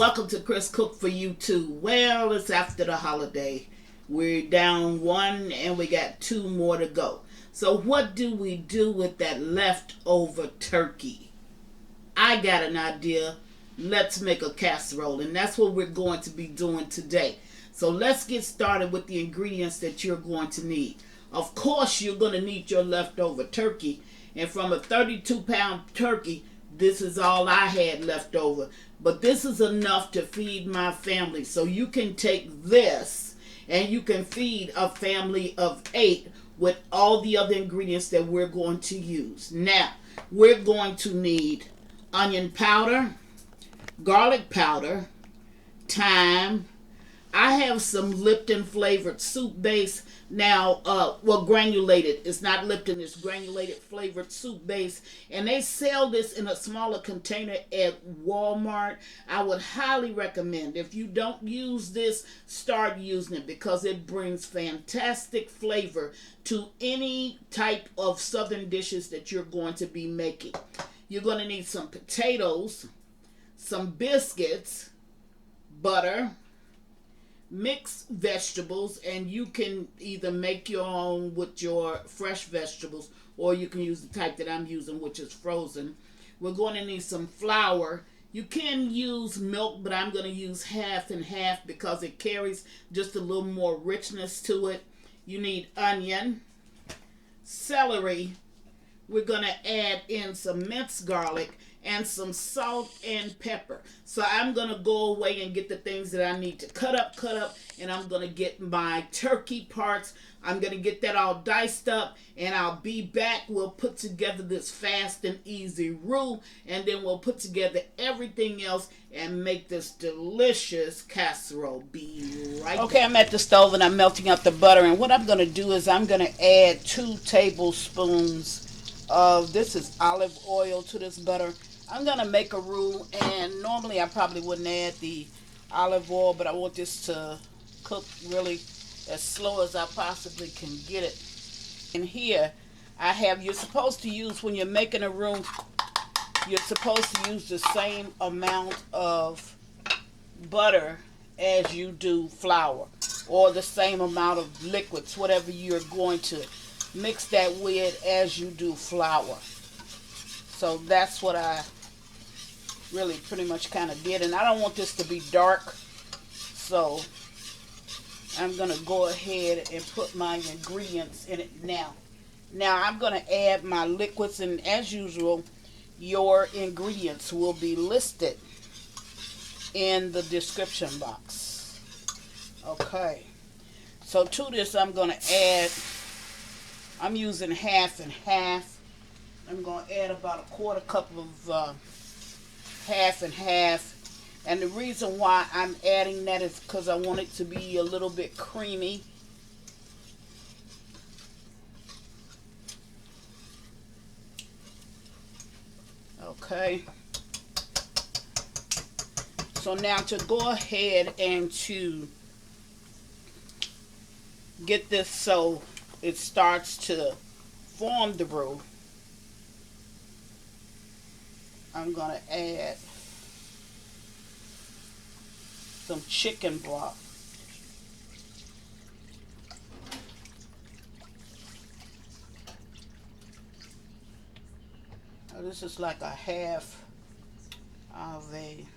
welcome to Chris Cook for You Too. Well, it's after the holiday. We're down one and we got two more to go. So what do we do with that leftover turkey? I got an idea. Let's make a casserole, and that's what we're going to be doing today. So let's get started with the ingredients that you're going to need. Of course, you're going to need your leftover turkey, and from a 32-pound turkey, this is all I had left over. But this is enough to feed my family. So you can take this and you can feed a family of 8 with all the other ingredients that we're going to use. Now, we're going to need onion powder, garlic powder, thyme. I have some Lipton flavored soup base. Now, granulated. It's not Lipton, it's granulated flavored soup base. And they sell this in a smaller container at Walmart. I would highly recommend, if you don't use this, start using it because it brings fantastic flavor to any type of southern dishes that you're going to be making. You're going to need some potatoes, some biscuits, butter, mixed vegetables, and you can either make your own with your fresh vegetables or you can use the type that I'm using, which is frozen. We're going to need some flour. You can use milk, but I'm going to use half and half because it carries just a little more richness to it. You need onion, celery. We're going to add in some minced garlic and some salt and pepper. So I'm going to go away and get the things that I need to cut up, and I'm going to get my turkey parts. I'm going to get that all diced up, and I'll be back. We'll put together this fast and easy roux, and then we'll put together everything else and make this delicious casserole. Be right back. Okay, I'm at the stove and I'm melting up the butter, and what I'm going to do is I'm going to add 2 tablespoons of, this is olive oil, to this butter. I'm going to make a roux, and normally I probably wouldn't add the olive oil, but I want this to cook really as slow as I possibly can get it. And here I have, you're supposed to use, when you're making a roux, you're supposed to use the same amount of butter as you do flour, or the same amount of liquids, whatever you're going to mix that with as you do flour. So that's what I really pretty much kind of did, and I don't want this to be dark, so I'm going to go ahead and put my ingredients in it now. Now I'm going to add my liquids, and as usual, your ingredients will be listed in the description box. Okay, so to this I'm going to add, I'm using half and half. I'm going to add about a 1/4 cup of half and half. And the reason why I'm adding that is because I want it to be a little bit creamy. Okay. So now to go ahead and to get this so it starts to form the roux, I'm going to add some chicken broth. Now this is like a half of a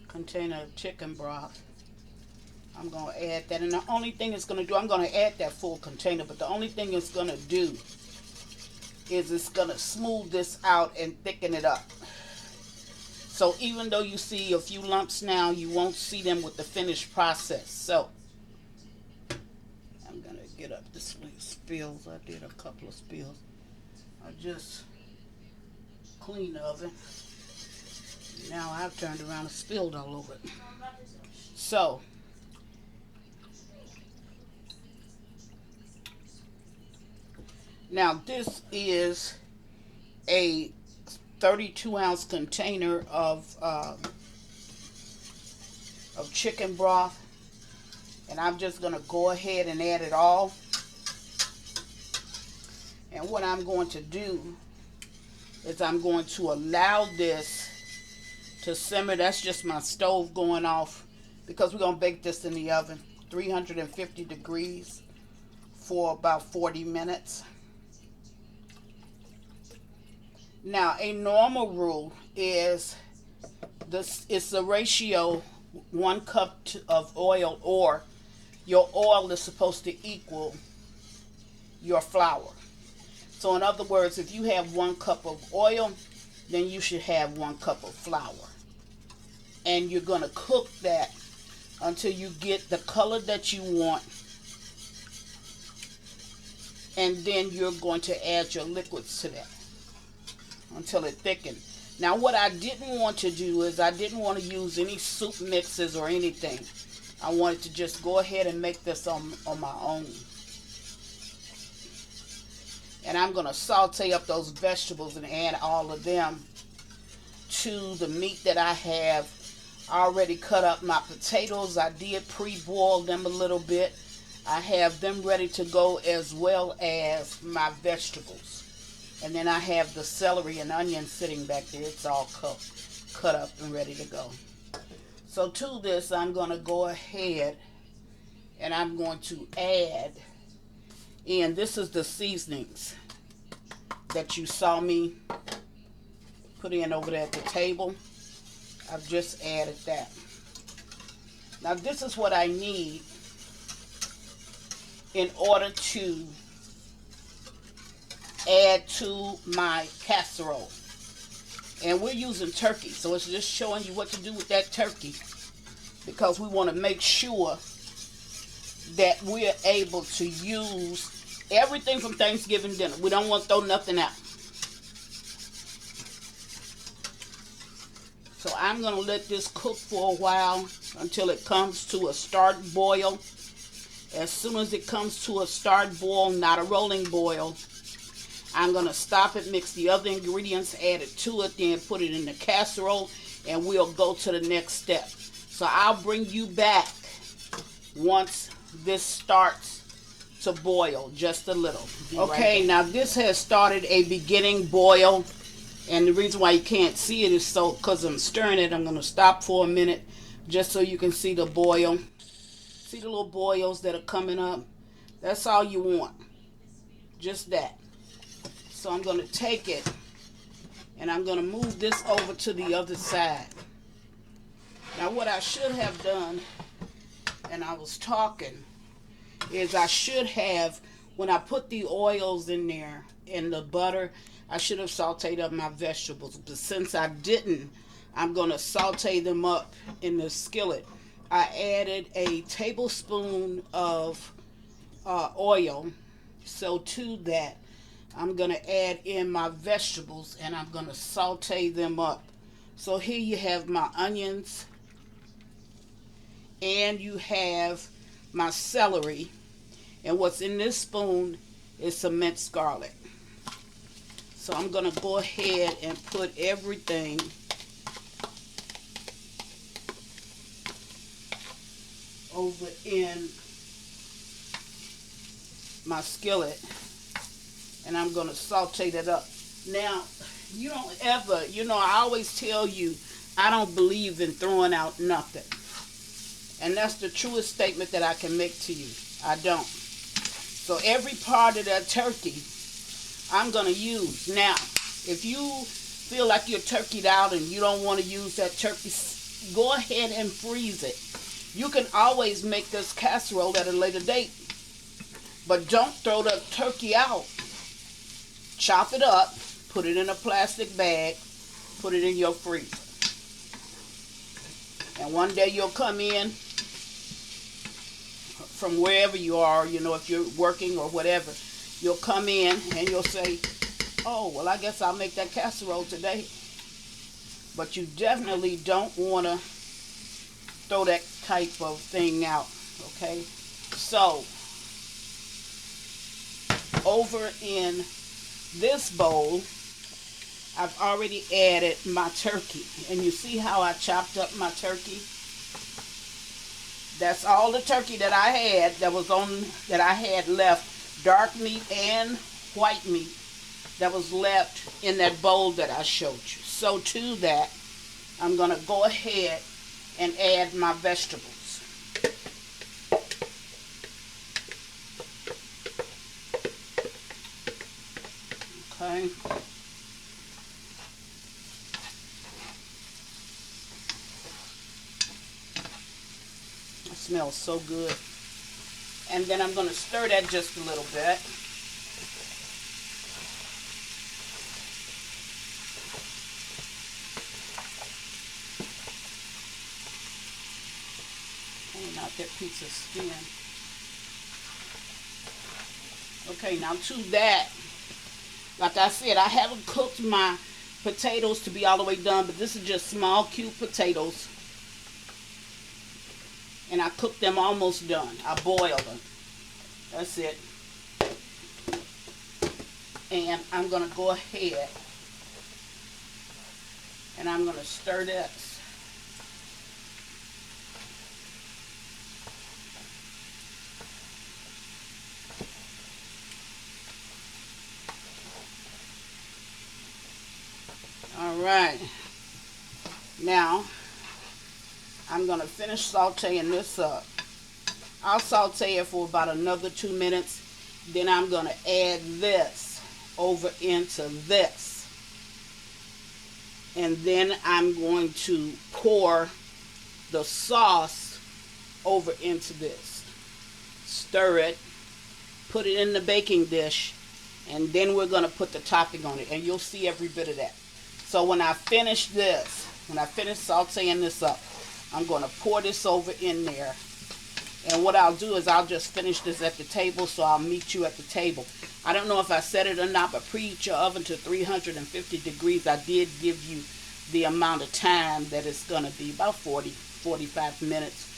container of chicken broth. I'm going to add that, and the only thing it's going to do, I'm going to add that full container, but the only thing it's going to do is it's going to smooth this out and thicken it up. So even though you see a few lumps now, you won't see them with the finished process. So I'm going to get up this little spills. I did a couple of spills. I just clean the oven. Now I've turned around and spilled all over it. So now this is a 32-ounce container of chicken broth, and I'm just going to go ahead and add it all. And what I'm going to do is I'm going to allow this to simmer. That's just my stove going off because we're going to bake this in the oven, 350 degrees for about 40 minutes. Now, a normal roux is this is the ratio 1 cup of oil, or your oil is supposed to equal your flour. So in other words, if you have 1 cup of oil, then you should have 1 cup of flour. And you're going to cook that until you get the color that you want. And then you're going to add your liquids to that until it thickens. Now what I didn't want to do is I didn't want to use any soup mixes or anything. I wanted to just go ahead and make this on my own. And I'm going to saute up those vegetables and add all of them to the meat that I have already cut up. My potatoes, I did pre-boil them a little bit. I have them ready to go, as well as my vegetables. And then I have the celery and onion sitting back there. It's all cut up and ready to go. So to this, I'm going to go ahead and I'm going to add, and this is the seasonings that you saw me put in over there at the table. I've just added that. Now this is what I need in order to add to my casserole. And we're using turkey, so it's just showing you what to do with that turkey, because we want to make sure that we're able to use everything from Thanksgiving dinner. We don't want to throw nothing out. So I'm going to let this cook for a while until it comes to a start boil. As soon as it comes to a start boil, not a rolling boil, I'm going to stop it, mix the other ingredients, add it to it, then put it in the casserole, and we'll go to the next step. So I'll bring you back once this starts to boil just a little. Okay, right, now this has started a beginning boil, and the reason why you can't see it is so because I'm stirring it. I'm going to stop for a minute just so you can see the boil. See the little boils that are coming up? That's all you want. Just that. So I'm going to take it and I'm going to move this over to the other side. Now what I should have done, and I was talking, is I should have, when I put the oils in there and the butter, I should have sauteed up my vegetables. But since I didn't, I'm going to saute them up in the skillet. I added a tablespoon of oil. So to that, I'm going to add in my vegetables and I'm going to saute them up. So here you have my onions and you have my celery. And what's in this spoon is some minced garlic. So I'm going to go ahead and put everything over in my skillet, and I'm going to saute that up. Now, you don't ever, I always tell you, I don't believe in throwing out nothing. And that's the truest statement that I can make to you. I don't. So every part of that turkey, I'm going to use. Now, if you feel like you're turkeyed out and you don't want to use that turkey, go ahead and freeze it. You can always make this casserole at a later date. But don't throw the turkey out. Chop it up, put it in a plastic bag, put it in your freezer. And one day you'll come in from wherever you are, if you're working or whatever, you'll come in and you'll say, oh, well, I guess I'll make that casserole today. But you definitely don't want to throw that type of thing out, okay? So, over in this bowl, I've already added my turkey. And you see how I chopped up my turkey? That's all the turkey that I had that I had left, dark meat and white meat, that was left in that bowl that I showed you. So to that, I'm going to go ahead and add my vegetables. Okay. It smells so good. And then I'm going to stir that just a little bit. Clean out that piece of skin. Okay, now to that, like I said, I haven't cooked my potatoes to be all the way done, but this is just small cube potatoes. And I cooked them almost done. I boiled them. That's it. And I'm going to go ahead and I'm going to stir this. All right. Now, I'm going to finish sauteing this up. I'll saute it for about another 2 minutes. Then I'm going to add this over into this. And then I'm going to pour the sauce over into this. Stir it. Put it in the baking dish. And then we're going to put the topping on it. And you'll see every bit of that. So when I finish this, when I finish sauteing this up, I'm going to pour this over in there. And what I'll do is I'll just finish this at the table, so I'll meet you at the table. I don't know if I said it or not, but preheat your oven to 350 degrees. I did give you the amount of time that it's going to be, about 45 minutes.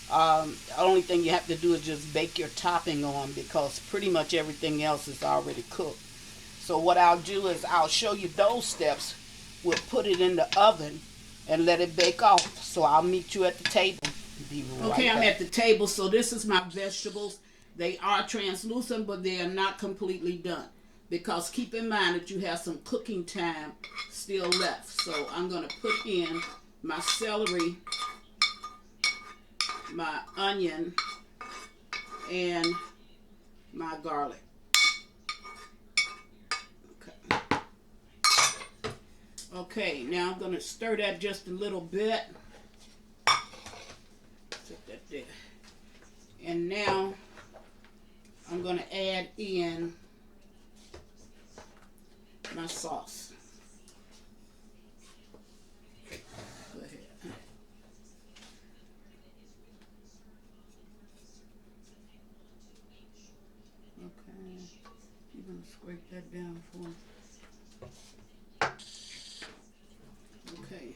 The only thing you have to do is just bake your topping on, because pretty much everything else is already cooked. So what I'll do is I'll show you those steps. We'll put it in the oven and let it bake off. So I'll meet you at the table. Okay, I'm at the table. So this is my vegetables. They are translucent, but they are not completely done, because keep in mind that you have some cooking time still left. So I'm going to put in my celery, my onion, and my garlic. Okay, now I'm going to stir that just a little bit. Set that there. And now I'm going to add in my sauce. Go ahead. Okay, you're going to scrape that down for me. Okay.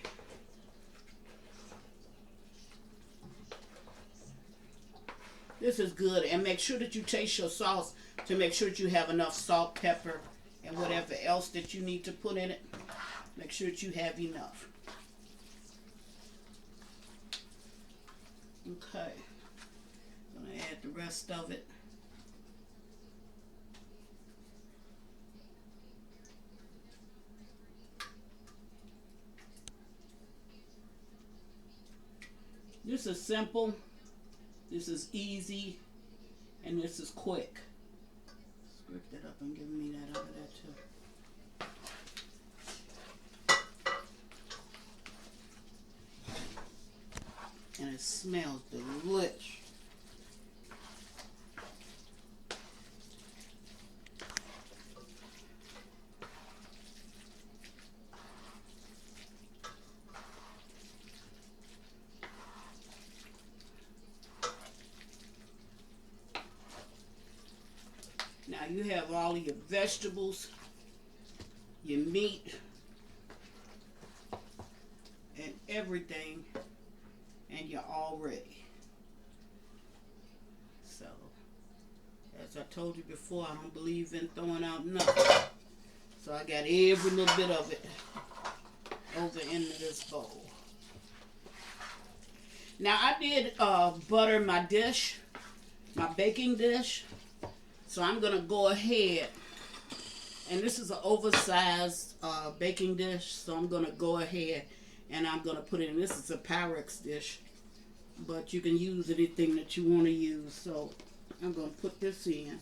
This is good, and make sure that you taste your sauce to make sure that you have enough salt, pepper, and whatever else that you need to put in it. Make sure that you have enough. Okay. I'm going to add the rest of it. This is simple, this is easy, and this is quick. Scrape that up and give me that over there too. And it smells delicious. Now you have all of your vegetables, your meat, and everything, and you're all ready. So, as I told you before, I don't believe in throwing out nothing. So I got every little bit of it over into this bowl. Now I did butter my dish, my baking dish. So I'm going to go ahead, and this is an oversized baking dish, so I'm going to go ahead And I'm going to put it in, this is a Pyrex dish, but you can use anything that you want to use. So I'm going to put this in.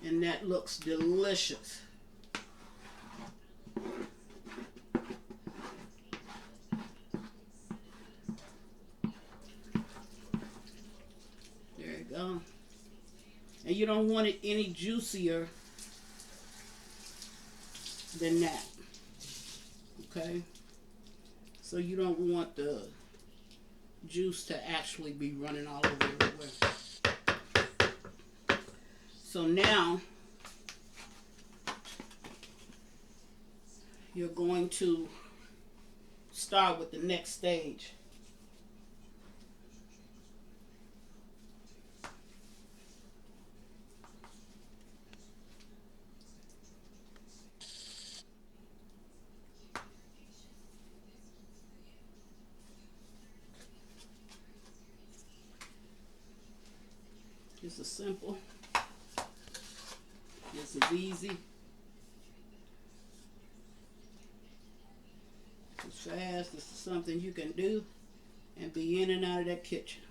And that looks delicious. There you go. And you don't want it any juicier than that. Okay? So you don't want the juice to actually be running all over everywhere. So now you're going to start with the next stage. This is simple. This is easy. It's fast. This is something you can do and be in and out of that kitchen.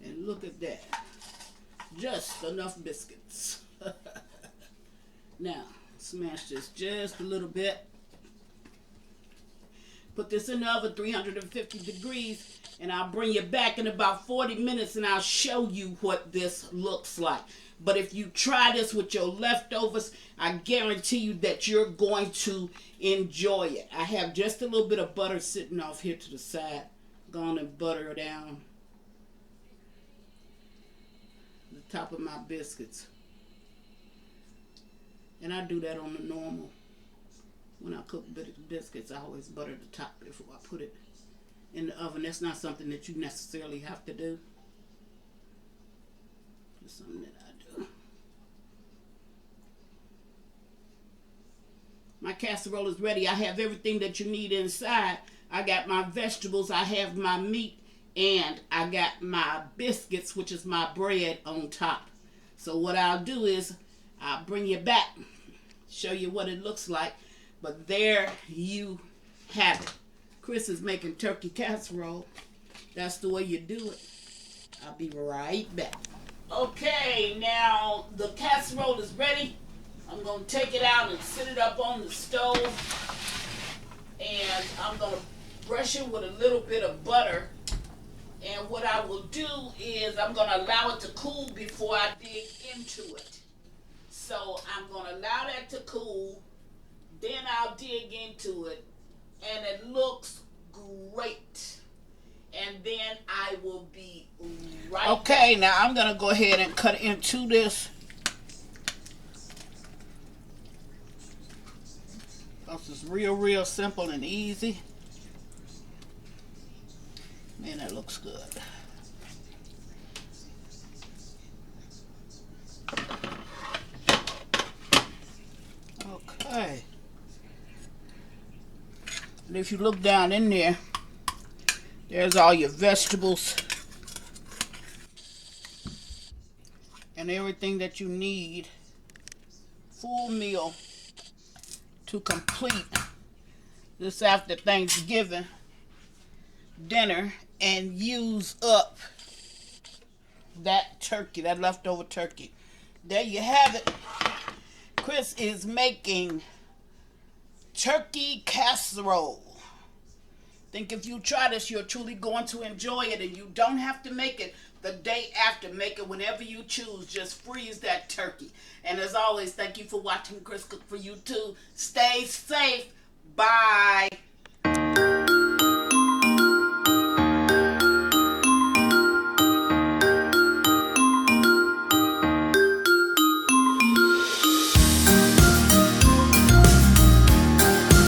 And look at that. Just enough biscuits. Now, smash this just a little bit. Put this in the oven, 350 degrees, and I'll bring you back in about 40 minutes and I'll show you what this looks like. But if you try this with your leftovers, I guarantee you that you're going to enjoy it. I have just a little bit of butter sitting off here to the side. Go on and butter down the top of my biscuits. And I do that on the normal. When I cook biscuits, I always butter the top before I put it in the oven. That's not something that you necessarily have to do. It's something that I do. My casserole is ready. I have everything that you need inside. I got my vegetables, I have my meat, and I got my biscuits, which is my bread, on top. So what I'll do is I'll bring you back, show you what it looks like. But there you have it. Chris is making turkey casserole. That's the way you do it. I'll be right back. Okay, now the casserole is ready. I'm going to take it out and sit it up on the stove. And I'm going to brush it with a little bit of butter. And what I will do is I'm going to allow it to cool before I dig into it. So I'm going to allow that to cool. Then I'll dig into it, and it looks great. And then I will be right back. Now I'm going to go ahead and cut into this. This is real simple and easy. Man, that looks good. Okay. And if you look down in there, there's all your vegetables and everything that you need. Full meal to complete this after Thanksgiving dinner and use up that turkey, that leftover turkey. There you have it. Chris is making turkey casserole. Think if you try this, you're truly going to enjoy it, and you don't have to make it the day after. Make it whenever you choose. Just freeze that turkey. And as always, thank you for watching Chris Cook For You Too. Stay safe. Bye.